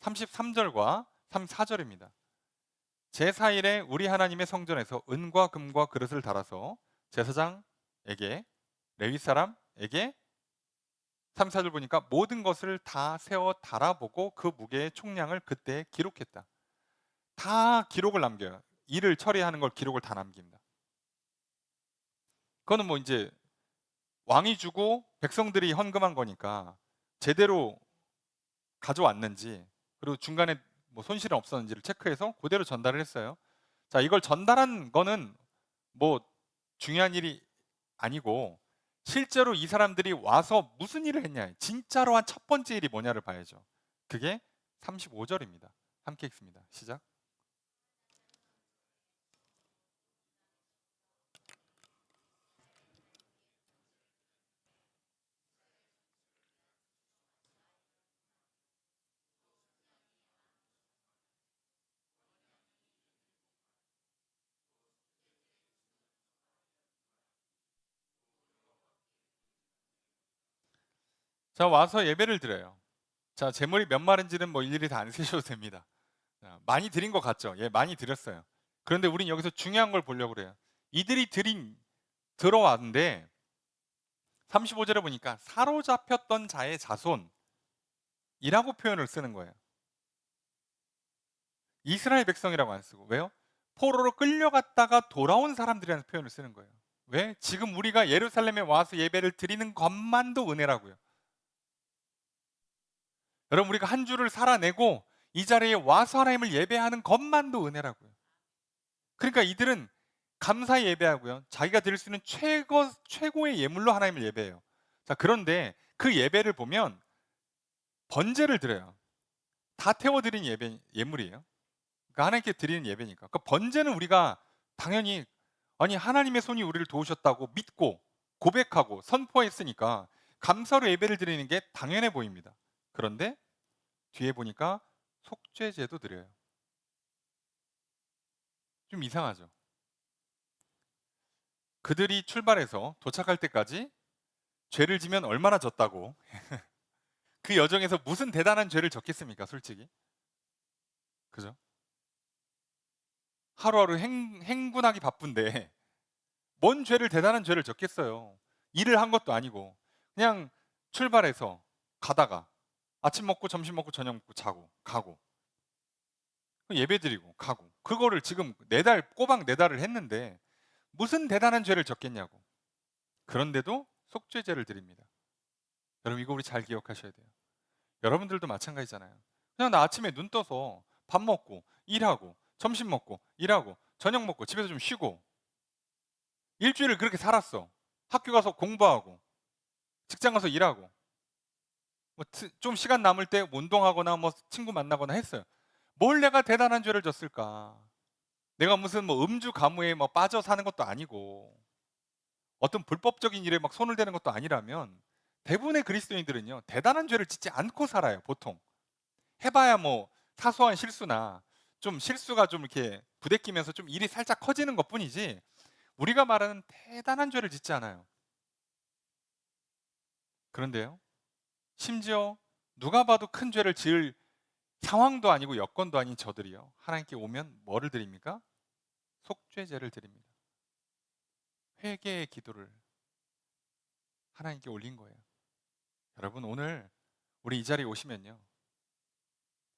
33절과 34절입니다. 제4일에 우리 하나님의 성전에서 은과 금과 그릇을 달아서 제사장에게 레위 사람에게 34절 보니까 모든 것을 다 세워 달아보고 그 무게의 총량을 그때 기록했다. 다 기록을 남겨요. 일을 처리하는 걸 기록을 다 남깁니다. 그거는 뭐 이제 왕이 주고 백성들이 헌금한 거니까 제대로 가져왔는지 그리고 중간에 뭐 손실은 없었는지를 체크해서 그대로 전달을 했어요. 자, 이걸 전달한 거는 뭐 중요한 일이 아니고 실제로 이 사람들이 와서 무슨 일을 했냐, 진짜로 한 첫 번째 일이 뭐냐를 봐야죠. 그게 35절입니다. 함께 읽습니다. 시작. 자, 와서 예배를 드려요. 자, 제물이 몇 마리인지는 뭐 일일이 다 안 세셔도 됩니다. 많이 드린 것 같죠? 예, 많이 드렸어요. 그런데 우린 여기서 중요한 걸 보려고 그래요. 이들이 들어왔는데 35절에 보니까 사로잡혔던 자의 자손이라고 표현을 쓰는 거예요. 이스라엘 백성이라고 안 쓰고. 왜요? 포로로 끌려갔다가 돌아온 사람들이라는 표현을 쓰는 거예요. 왜? 지금 우리가 예루살렘에 와서 예배를 드리는 것만도 은혜라고요. 여러분 우리가 한 주를 살아내고 이 자리에 와서 하나님을 예배하는 것만도 은혜라고요. 그러니까 이들은 감사의 예배하고요. 자기가 드릴 수 있는 최고의 예물로 하나님을 예배해요. 자, 그런데 그 예배를 보면 번제를 드려요. 다 태워드린 예물이에요. 그러니까 하나님께 드리는 예배니까. 그 번제는 우리가 당연히 아니 하나님의 손이 우리를 도우셨다고 믿고 고백하고 선포했으니까 감사로 예배를 드리는 게 당연해 보입니다. 그런데 뒤에 보니까 속죄제도 드려요. 좀 이상하죠. 그들이 출발해서 도착할 때까지 죄를 지면 얼마나 졌다고 그 여정에서 무슨 대단한 죄를 졌겠습니까 솔직히. 그죠? 하루하루 행군하기 바쁜데 뭔 대단한 죄를 졌겠어요. 일을 한 것도 아니고 그냥 출발해서 가다가 아침 먹고 점심 먹고 저녁 먹고 자고 가고 예배 드리고 가고 그거를 지금 꼬박 4달을 했는데 무슨 대단한 죄를 졌겠냐고. 그런데도 속죄제를 드립니다. 여러분 이거 우리 잘 기억하셔야 돼요. 여러분들도 마찬가지잖아요. 그냥 나 아침에 눈 떠서 밥 먹고 일하고 점심 먹고 일하고 저녁 먹고 집에서 좀 쉬고 일주일을 그렇게 살았어. 학교 가서 공부하고 직장 가서 일하고 뭐 좀 시간 남을 때 운동하거나 뭐 친구 만나거나 했어요. 뭘 내가 대단한 죄를 졌을까? 내가 무슨 뭐 음주 가무에 뭐 빠져 사는 것도 아니고 어떤 불법적인 일에 막 손을 대는 것도 아니라면 대부분의 그리스도인들은요 대단한 죄를 짓지 않고 살아요. 보통 해봐야 뭐 사소한 실수나 좀 실수가 좀 이렇게 부대끼면서 좀 일이 살짝 커지는 것뿐이지 우리가 말하는 대단한 죄를 짓지 않아요. 그런데요, 심지어 누가 봐도 큰 죄를 지을 상황도 아니고 여건도 아닌 저들이요, 하나님께 오면 뭐를 드립니까? 속죄제를 드립니다. 회개의 기도를 하나님께 올린 거예요. 여러분, 오늘 우리 이 자리에 오시면요,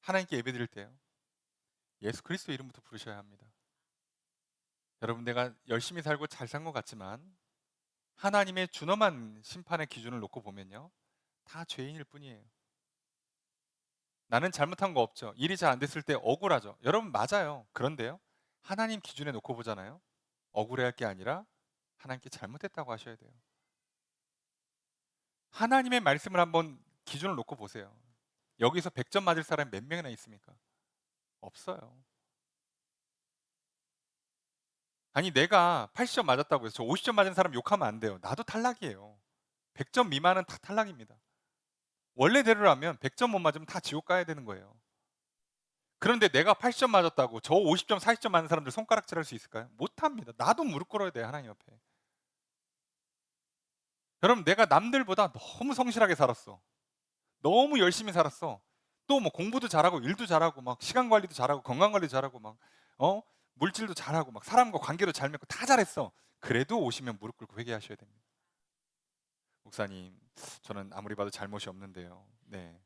하나님께 예배드릴 때요, 예수 그리스도 이름부터 부르셔야 합니다. 여러분, 내가 열심히 살고 잘 산 것 같지만 하나님의 준엄한 심판의 기준을 놓고 보면요, 다 죄인일 뿐이에요. 나는 잘못한 거 없죠. 일이 잘 안 됐을 때 억울하죠. 여러분, 맞아요. 그런데요, 하나님 기준에 놓고 보잖아요. 억울해할 게 아니라 하나님께 잘못했다고 하셔야 돼요. 하나님의 말씀을 한번 기준을 놓고 보세요. 여기서 100점 맞을 사람이 몇 명이나 있습니까? 없어요. 아니, 내가 80점 맞았다고 해서 저 50점 맞은 사람 욕하면 안 돼요. 나도 탈락이에요. 100점 미만은 다 탈락입니다. 원래대로라면 100점 못 맞으면 다 지옥 가야 되는 거예요. 그런데 내가 80점 맞았다고 저 50점, 40점 맞는 사람들 손가락질 할 수 있을까요? 못합니다. 나도 무릎 꿇어야 돼요, 하나님 앞에. 여러분, 내가 남들보다 너무 성실하게 살았어. 너무 열심히 살았어. 또 뭐 공부도 잘하고 일도 잘하고 막 시간 관리도 잘하고 건강 관리도 잘하고 막 물질도 잘하고 막 사람과 관계도 잘 맺고 다 잘했어. 그래도 오시면 무릎 꿇고 회개하셔야 됩니다. 목사님, 저는 아무리 봐도 잘못이 없는데요. 네,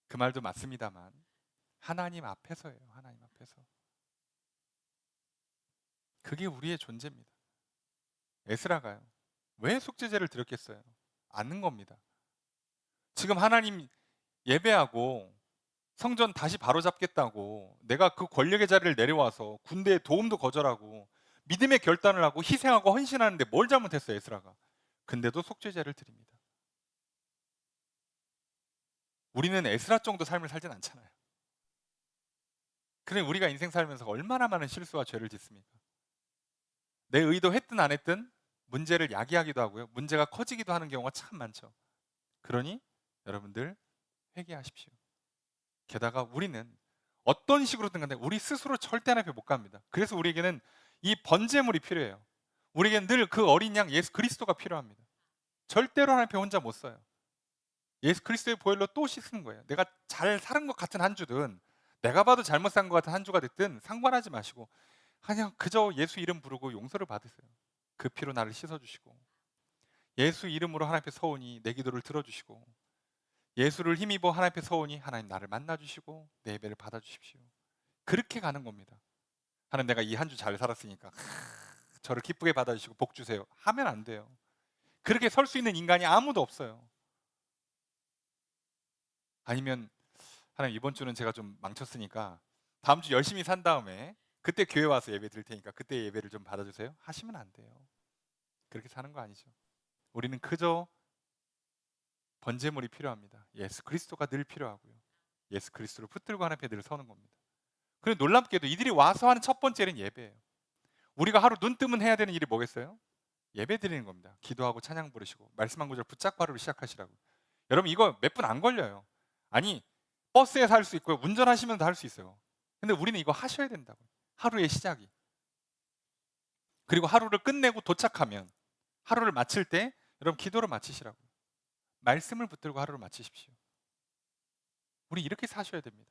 그 말도 맞습니다만 하나님 앞에서예요. 하나님 앞에서. 그게 우리의 존재입니다. 에스라가요, 왜 속죄제를 드렸겠어요? 않는 겁니다. 지금 하나님 예배하고 성전 다시 바로잡겠다고 내가 그 권력의 자리를 내려와서 군대의 도움도 거절하고 믿음의 결단을 하고 희생하고 헌신하는데 뭘 잘못했어요, 에스라가? 근데도 속죄제를 드립니다. 우리는 에스라 정도 삶을 살진 않잖아요. 그래, 우리가 인생 살면서 얼마나 많은 실수와 죄를 짓습니까? 내 의도 했든 안 했든 문제를 야기하기도 하고요, 문제가 커지기도 하는 경우가 참 많죠. 그러니 여러분들, 회개하십시오. 게다가 우리는 어떤 식으로든 간에 우리 스스로 절대 하나님 앞에 못 갑니다. 그래서 우리에게는 이 번제물이 필요해요. 우리에게는 늘 그 어린 양 예수 그리스도가 필요합니다. 절대로 하나님 앞에 혼자 못 써요. 예수 그리스도의 보혈로 또 씻는 거예요. 내가 잘 살은 것 같은 한 주든 내가 봐도 잘못 산 것 같은 한 주가 됐든 상관하지 마시고 그냥 그저 예수 이름 부르고 용서를 받으세요. 그 피로 나를 씻어주시고, 예수 이름으로 하나님 앞에 서오니 내 기도를 들어주시고, 예수를 힘입어 하나님 앞에 서오니 하나님 나를 만나주시고 내 예배를 받아주십시오. 그렇게 가는 겁니다. 하나님, 내가 이 한 주 잘 살았으니까 저를 기쁘게 받아주시고 복 주세요 하면 안 돼요. 그렇게 설 수 있는 인간이 아무도 없어요. 아니면 하나님, 이번 주는 제가 좀 망쳤으니까 다음 주 열심히 산 다음에 그때 교회 와서 예배 드릴 테니까 그때 예배를 좀 받아주세요 하시면 안 돼요. 그렇게 사는 거 아니죠. 우리는 그저 번제물이 필요합니다. 예수 그리스도가 늘 필요하고요, 예수 그리스도를 붙들고 하나님 앞에 늘 서는 겁니다. 그리고 놀랍게도 이들이 와서 하는 첫 번째 일은 예배예요. 우리가 하루 눈 뜨면 해야 되는 일이 뭐겠어요? 예배 드리는 겁니다. 기도하고 찬양 부르시고 말씀 한 구절 붙잡고 하루를 시작하시라고. 여러분, 이거 몇 분 안 걸려요. 아니, 버스에서 할 수 있고요, 운전하시면서 할 수 있어요. 근데 우리는 이거 하셔야 된다고요. 하루의 시작이. 그리고 하루를 끝내고 도착하면 하루를 마칠 때 여러분 기도를 마치시라고요. 말씀을 붙들고 하루를 마치십시오. 우리 이렇게 사셔야 됩니다.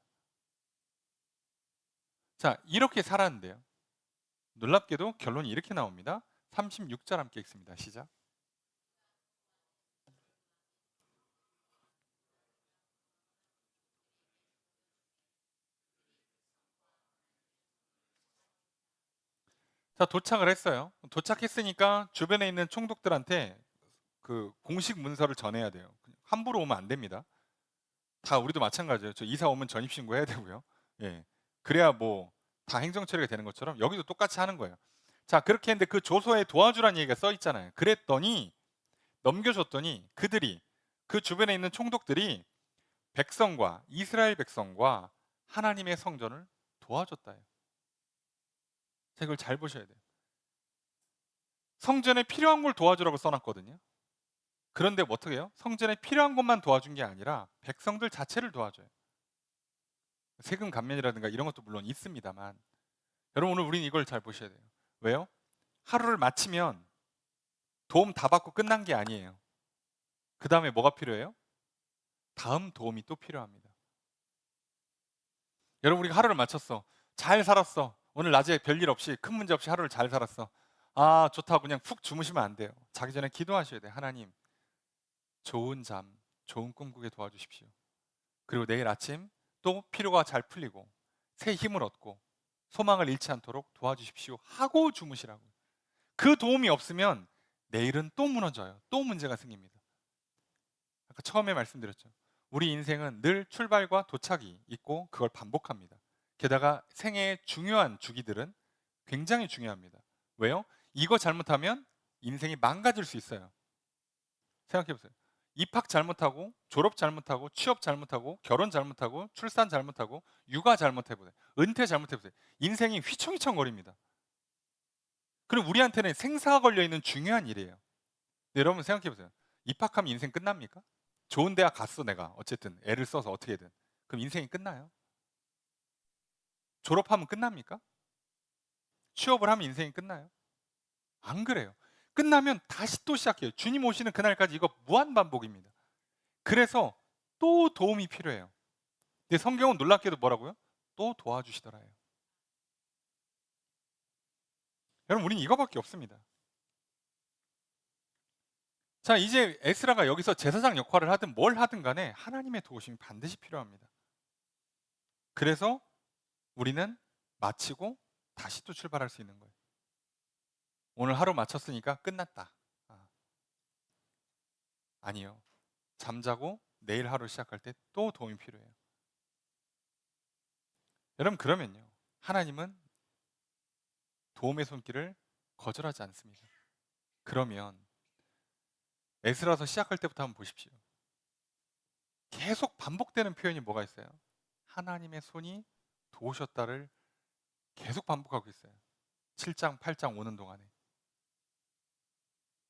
자, 이렇게 살았는데요, 놀랍게도 결론이 이렇게 나옵니다. 36절 함께 읽습니다. 시작. 자, 도착을 했어요. 도착했으니까 주변에 있는 총독들한테 그 공식 문서를 전해야 돼요. 함부로 오면 안 됩니다. 다 우리도 마찬가지예요. 저 이사 오면 전입신고 해야 되고요. 예. 그래야 뭐 다 행정 처리가 되는 것처럼 여기도 똑같이 하는 거예요. 자, 그렇게 했는데 그 조서에 도와주라는 얘기가 써 있잖아요. 그랬더니 넘겨줬더니 그들이, 그 주변에 있는 총독들이 백성과 이스라엘 백성과 하나님의 성전을 도와줬다요. 자, 이걸 잘 보셔야 돼요. 성전에 필요한 걸 도와주라고 써놨거든요. 그런데 어떻게 해요? 성전에 필요한 것만 도와준 게 아니라 백성들 자체를 도와줘요. 세금 감면이라든가 이런 것도 물론 있습니다만, 여러분 오늘 우리는 이걸 잘 보셔야 돼요. 왜요? 하루를 마치면 도움 다 받고 끝난 게 아니에요. 그 다음에 뭐가 필요해요? 다음 도움이 또 필요합니다. 여러분, 우리가 하루를 마쳤어. 잘 살았어. 오늘 낮에 별일 없이, 큰 문제 없이 하루를 잘 살았어. 아, 좋다고 그냥 푹 주무시면 안 돼요. 자기 전에 기도하셔야 돼요. 하나님, 좋은 잠, 좋은 꿈 꾸게 도와주십시오. 그리고 내일 아침 또 피로가 잘 풀리고 새 힘을 얻고 소망을 잃지 않도록 도와주십시오 하고 주무시라고. 그 도움이 없으면 내일은 또 무너져요. 또 문제가 생깁니다. 아까 처음에 말씀드렸죠. 우리 인생은 늘 출발과 도착이 있고 그걸 반복합니다. 게다가 생애의 중요한 주기들은 굉장히 중요합니다. 왜요? 이거 잘못하면 인생이 망가질 수 있어요. 생각해 보세요. 입학 잘못하고, 졸업 잘못하고, 취업 잘못하고, 결혼 잘못하고, 출산 잘못하고, 육아 잘못해보세요. 은퇴 잘못해보세요. 인생이 휘청휘청거립니다. 그리고 우리한테는 생사가 걸려있는 중요한 일이에요. 근데 여러분 생각해 보세요. 입학하면 인생 끝납니까? 좋은 대학 갔어 내가 어쨌든 애를 써서 어떻게든. 그럼 인생이 끝나요? 졸업하면 끝납니까? 취업을 하면 인생이 끝나요? 안 그래요. 끝나면 다시 또 시작해요. 주님 오시는 그날까지 이거 무한반복입니다. 그래서 또 도움이 필요해요. 근데 성경은 놀랍게도 뭐라고요? 또 도와주시더라 해요. 여러분 우리는 이거밖에 없습니다. 자, 이제 에스라가 여기서 제사장 역할을 하든 뭘 하든 간에 하나님의 도우심이 반드시 필요합니다. 그래서 우리는 마치고 다시 또 출발할 수 있는 거예요. 오늘 하루 마쳤으니까 끝났다. 아니요. 잠자고 내일 하루 시작할 때 또 도움이 필요해요. 여러분 그러면요. 하나님은 도움의 손길을 거절하지 않습니다. 그러면 에스라서 시작할 때부터 한번 보십시오. 계속 반복되는 표현이 뭐가 있어요? 하나님의 손이 도우셨다를 계속 반복하고 있어요. 7장, 8장 오는 동안에.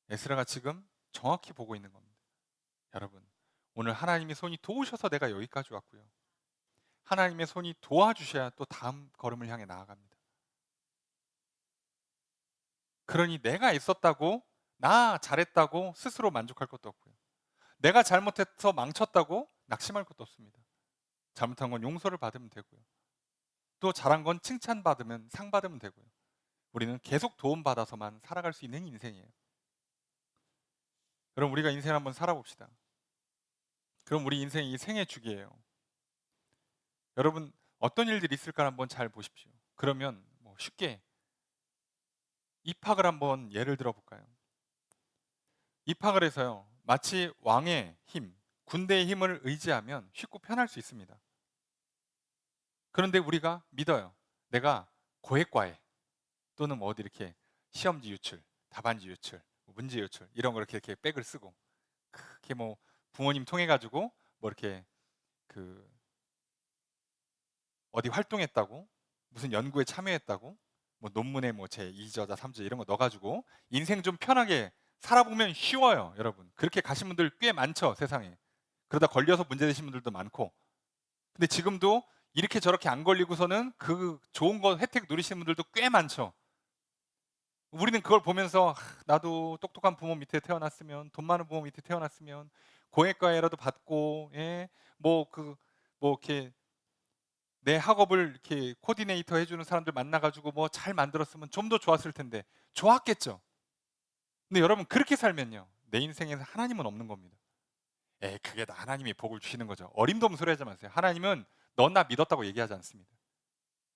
에스라가 지금 정확히 보고 있는 겁니다. 여러분, 오늘 하나님의 손이 도우셔서 내가 여기까지 왔고요. 하나님의 손이 도와주셔야 또 다음 걸음을 향해 나아갑니다. 그러니 내가 있었다고, 나 잘했다고 스스로 만족할 것도 없고요. 내가 잘못해서 망쳤다고 낙심할 것도 없습니다. 잘못한 건 용서를 받으면 되고요. 또 잘한 건 칭찬받으면 상 받으면 되고요. 우리는 계속 도움받아서만 살아갈 수 있는 인생이에요. 그럼 우리가 인생을 한번 살아봅시다. 그럼 우리 인생이 생애 주기예요. 여러분 어떤 일들이 있을까 한번 잘 보십시오. 그러면 뭐 쉽게 입학을 한번 예를 들어 볼까요? 입학을 해서요. 마치 왕의 힘, 군대의 힘을 의지하면 쉽고 편할 수 있습니다. 그런데 우리가 믿어요. 내가 고액과에 또는 뭐 어디 이렇게 시험지 유출, 답안지 유출, 문제 유출 이런 거 이렇게 백을 쓰고 크게 뭐 부모님 통해 가지고 뭐 이렇게 그 어디 활동했다고 무슨 연구에 참여했다고 뭐 논문에 뭐 제 2저자 3저 이런 거 넣어가지고 인생 좀 편하게 살아보면 쉬워요. 여러분 그렇게 가신 분들 꽤 많죠 세상에. 그러다 걸려서 문제 되신 분들도 많고. 근데 지금도 이렇게 저렇게 안 걸리고서는 그 좋은 거 혜택 누리시는 분들도 꽤 많죠. 우리는 그걸 보면서 나도 똑똑한 부모 밑에 태어났으면, 돈 많은 부모 밑에 태어났으면 고액과외라도 받고, 예, 뭐 이렇게 내 학업을 이렇게 코디네이터 해주는 사람들 만나가지고 뭐 잘 만들었으면 좀 더 좋았을 텐데 좋았겠죠. 근데 여러분 그렇게 살면요 내 인생에서 하나님은 없는 겁니다. 그게 다 하나님이 복을 주시는 거죠. 어림도없는 소리 하지 마세요. 하나님은 넌 나 믿었다고 얘기하지 않습니다.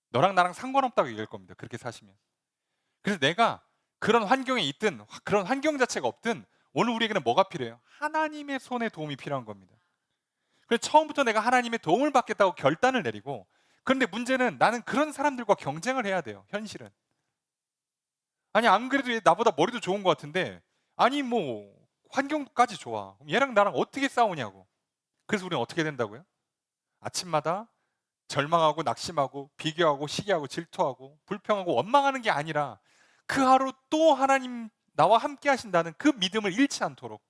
너랑 나랑 상관없다고 얘기할 겁니다. 그렇게 사시면. 그래서 내가 그런 환경에 있든 그런 환경 자체가 없든 오늘 우리에게는 뭐가 필요해요? 하나님의 손에 도움이 필요한 겁니다. 그래서 처음부터 내가 하나님의 도움을 받겠다고 결단을 내리고, 그런데 문제는 나는 그런 사람들과 경쟁을 해야 돼요. 현실은. 아니 안 그래도 얘 나보다 머리도 좋은 것 같은데 아니 뭐 환경까지 좋아. 그럼 얘랑 나랑 어떻게 싸우냐고. 그래서 우리는 어떻게 된다고요? 아침마다 절망하고 낙심하고 비교하고 시기하고 질투하고 불평하고 원망하는 게 아니라 그 하루 또 하나님 나와 함께 하신다는 그 믿음을 잃지 않도록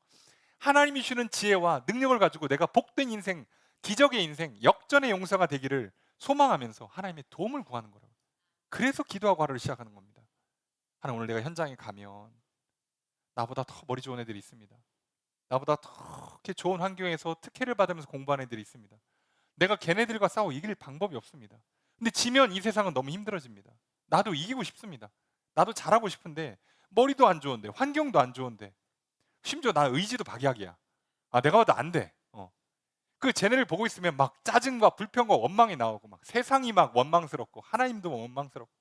하나님이 주는 지혜와 능력을 가지고 내가 복된 인생, 기적의 인생, 역전의 용사가 되기를 소망하면서 하나님의 도움을 구하는 거라고. 그래서 기도하고 하루를 시작하는 겁니다. 하나님, 오늘 내가 현장에 가면 나보다 더 머리 좋은 애들이 있습니다. 나보다 더 이렇게 좋은 환경에서 특혜를 받으면서 공부하는 애들이 있습니다. 내가 걔네들과 싸워 이길 방법이 없습니다. 근데 지면 이 세상은 너무 힘들어집니다. 나도 이기고 싶습니다. 나도 잘하고 싶은데 머리도 안 좋은데 환경도 안 좋은데 심지어 나 의지도 박약이야. 아, 내가 봐도 안 돼. 그 쟤네를 보고 있으면 막 짜증과 불평과 원망이 나오고 막 세상이 막 원망스럽고 하나님도 원망스럽고,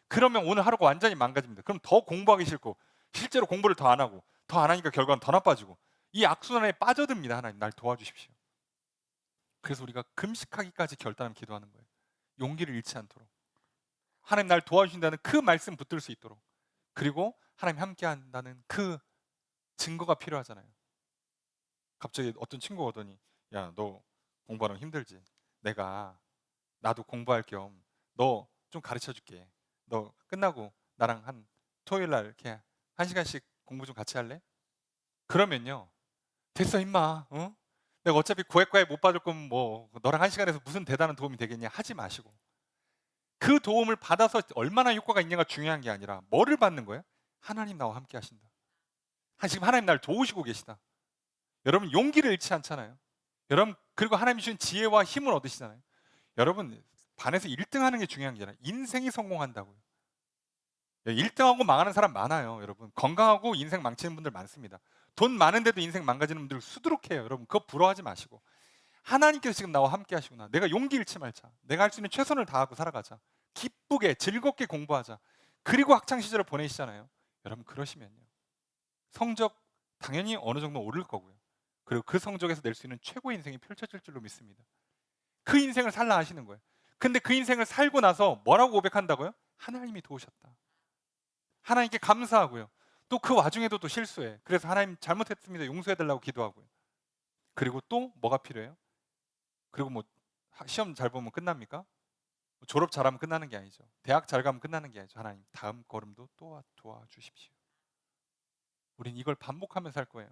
그러면 오늘 하루가 완전히 망가집니다. 그럼 더 공부하기 싫고 실제로 공부를 더 안 하고 더 안 하니까 결과는 더 나빠지고 이 악순환에 빠져듭니다. 하나님, 날 도와주십시오. 그래서 우리가 금식하기까지 결단하면 기도하는 거예요. 용기를 잃지 않도록, 하나님 날 도와주신다는 그 말씀 붙들 수 있도록, 그리고 하나님 함께 한다는 그 증거가 필요하잖아요. 갑자기 어떤 친구가 오더니, 야, 너 공부하는 거 힘들지? 내가 나도 공부할 겸 너 좀 가르쳐 줄게. 너 끝나고 나랑 한 토요일 날 이렇게 1시간씩 공부 좀 같이 할래? 그러면요, 됐어 임마. 어? 내가 어차피 구획과에 못 받을 거면 뭐 너랑 1시간에서 무슨 대단한 도움이 되겠냐 하지 마시고, 그 도움을 받아서 얼마나 효과가 있냐가 중요한 게 아니라 뭐를 받는 거예요? 하나님 나와 함께 하신다. 지금 하나님 날 도우시고 계시다. 여러분 용기를 잃지 않잖아요. 여러분, 그리고 하나님이 주신 지혜와 힘을 얻으시잖아요. 여러분, 반에서 1등 하는 게 중요한 게 아니라 인생이 성공한다고요. 1등하고 망하는 사람 많아요. 여러분, 건강하고 인생 망치는 분들 많습니다. 돈 많은데도 인생 망가지는 분들 수두룩해요. 여러분, 그거 부러워하지 마시고 하나님께서 지금 나와 함께 하시구나, 내가 용기 잃지 말자, 내가 할 수 있는 최선을 다하고 살아가자, 기쁘게 즐겁게 공부하자, 그리고 학창 시절을 보내시잖아요. 여러분, 그러시면요, 성적 당연히 어느 정도 오를 거고요, 그리고 그 성적에서 낼 수 있는 최고의 인생이 펼쳐질 줄로 믿습니다. 그 인생을 살라 하시는 거예요. 근데 그 인생을 살고 나서 뭐라고 고백한다고요? 하나님이 도우셨다. 하나님께 감사하고요. 또 그 와중에도 또 실수해. 그래서 하나님 잘못했습니다, 용서해달라고 기도하고요. 그리고 또 뭐가 필요해요? 그리고 뭐 시험 잘 보면 끝납니까? 뭐 졸업 잘하면 끝나는 게 아니죠. 대학 잘 가면 끝나는 게 아니죠. 하나님, 다음 걸음도 또 도와주십시오. 우린 이걸 반복하면서 살 거예요.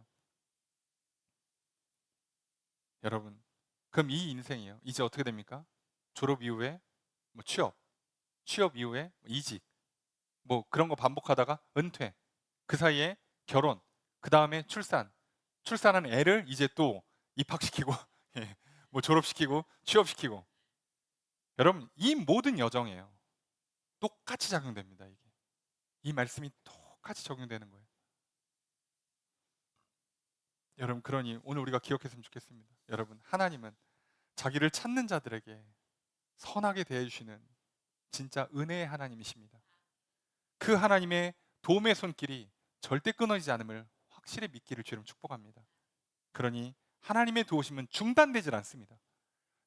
여러분, 그럼 이 인생이요, 이제 어떻게 됩니까? 졸업 이후에 뭐 취업 이후에 이직, 뭐 그런 거 반복하다가 은퇴, 그 사이에 결혼, 그 다음에 출산한 애를 이제 또 입학시키고 예, 뭐 졸업시키고 취업시키고. 여러분, 이 모든 여정이에요. 똑같이 작용됩니다. 이게, 이 말씀이 똑같이 적용되는 거예요. 여러분, 그러니 오늘 우리가 기억했으면 좋겠습니다. 여러분, 하나님은 자기를 찾는 자들에게 선하게 대해주시는 진짜 은혜의 하나님이십니다. 그 하나님의 도움의 손길이 절대 끊어지지 않음을 확실히 믿기를 주님 축복합니다. 그러니 하나님의 도우심은 중단되질 않습니다.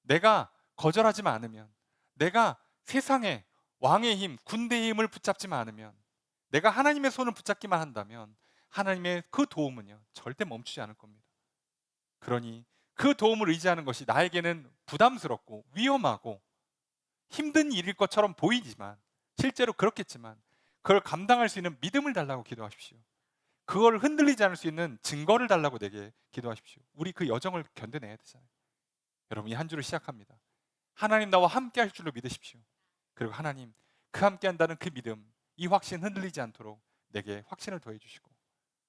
내가 거절하지만 않으면, 내가 세상의 왕의 힘, 군대의 힘을 붙잡지만 않으면, 내가 하나님의 손을 붙잡기만 한다면 하나님의 그 도움은요, 절대 멈추지 않을 겁니다. 그러니 그 도움을 의지하는 것이 나에게는 부담스럽고 위험하고 힘든 일일 것처럼 보이지만, 실제로 그렇겠지만 그걸 감당할 수 있는 믿음을 달라고 기도하십시오. 그걸 흔들리지 않을 수 있는 증거를 달라고 내게 기도하십시오. 우리 그 여정을 견뎌내야 되잖아요. 여러분, 이 한 주를 시작합니다. 하나님 나와 함께 할 줄로 믿으십시오. 그리고 하나님, 그 함께 한다는 그 믿음, 이 확신 흔들리지 않도록 내게 확신을 더해 주시고,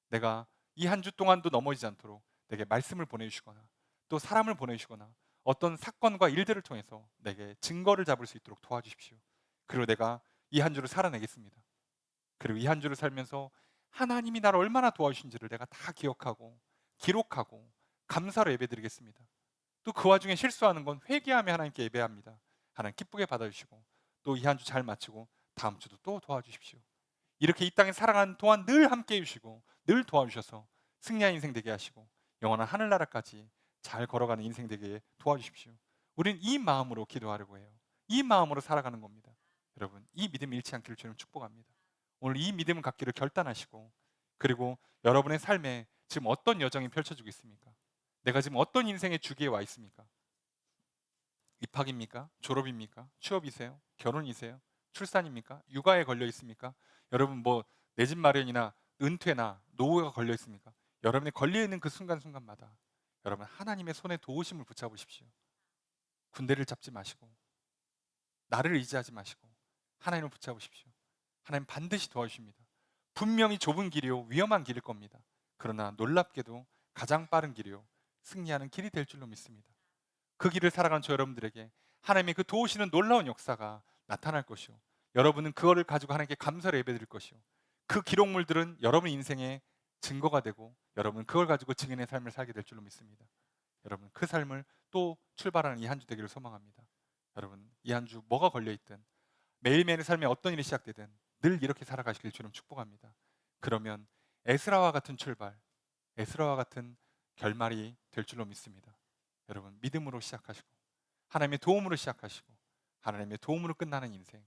내가 이 한 주 동안도 넘어지지 않도록 내게 말씀을 보내주시거나 또 사람을 보내주시거나 어떤 사건과 일들을 통해서 내게 증거를 잡을 수 있도록 도와주십시오. 그리고 내가 이 한 주를 살아내겠습니다. 그리고 이 한 주를 살면서 하나님이 나를 얼마나 도와주신지를 내가 다 기억하고 기록하고 감사로 예배드리겠습니다. 또 그 와중에 실수하는 건 회개하며 하나님께 예배합니다. 하나님 기쁘게 받아주시고 또 이 한 주 잘 마치고 다음 주도 또 도와주십시오. 이렇게 이 땅에 살아가는 동안 늘 함께 해주시고 늘 도와주셔서 승리한 인생 되게 하시고 영원한 하늘나라까지 잘 걸어가는 인생 되게 도와주십시오. 우린 이 마음으로 기도하려고 해요. 이 마음으로 살아가는 겁니다. 여러분, 이 믿음 잃지 않기를 주님 축복합니다. 오늘 이 믿음을 갖기를 결단하시고, 그리고 여러분의 삶에 지금 어떤 여정이 펼쳐지고 있습니까? 내가 지금 어떤 인생의 주기에 와 있습니까? 입학입니까? 졸업입니까? 취업이세요? 결혼이세요? 출산입니까? 육아에 걸려 있습니까? 여러분, 뭐 내 집 마련이나 은퇴나 노후가 걸려 있습니까? 여러분이 걸려 있는 그 순간순간마다 여러분, 하나님의 손에 도우심을 붙잡으십시오. 군대를 잡지 마시고 나를 의지하지 마시고 하나님을 붙잡으십시오. 하나님 반드시 도와주십니다. 분명히 좁은 길이요 위험한 길일 겁니다. 그러나 놀랍게도 가장 빠른 길이요 승리하는 길이 될 줄로 믿습니다. 그 길을 살아가는 저 여러분들에게 하나님의 그 도우시는 놀라운 역사가 나타날 것이요, 여러분은 그거를 가지고 하나님께 감사를 예배드릴 것이요, 그 기록물들은 여러분 인생의 증거가 되고 여러분 그걸 가지고 증인의 삶을 살게 될 줄로 믿습니다. 여러분 그 삶을 또 출발하는 이 한 주 되기를 소망합니다. 여러분 이 한 주 뭐가 걸려있든 매일매일의 삶에 어떤 일이 시작되든 늘 이렇게 살아가시길 주님 축복합니다. 그러면 에스라와 같은 출발, 에스라와 같은 결말이 될 줄로 믿습니다. 여러분 믿음으로 시작하시고 하나님의 도움으로 시작하시고 하나님의 도움으로 끝나는 인생,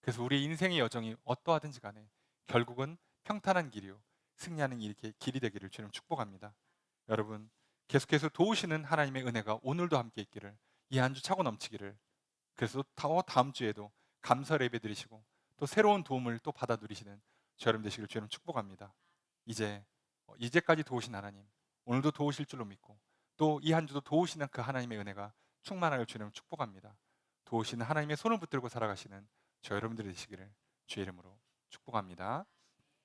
그래서 우리의 인생의 여정이 어떠하든지 간에 결국은 평탄한 길이요 승리하는 길이 되기를 주님 축복합니다. 여러분 계속해서 도우시는 하나님의 은혜가 오늘도 함께 있기를, 이 한 주 차고 넘치기를, 그래서 다음 주에도 감사 예배 드리시고 또 새로운 도움을 또 받아 누리시는 저 여러분 되시길 주님 축복합니다. 이제까지 도우신 하나님 오늘도 도우실 줄로 믿고 또 이 한 주도 도우시는 그 하나님의 은혜가 충만하길 주님 축복합니다. 도우시는 하나님의 손을 붙들고 살아가시는 저 여러분들이 되시기를 주의 이름으로 축복합니다.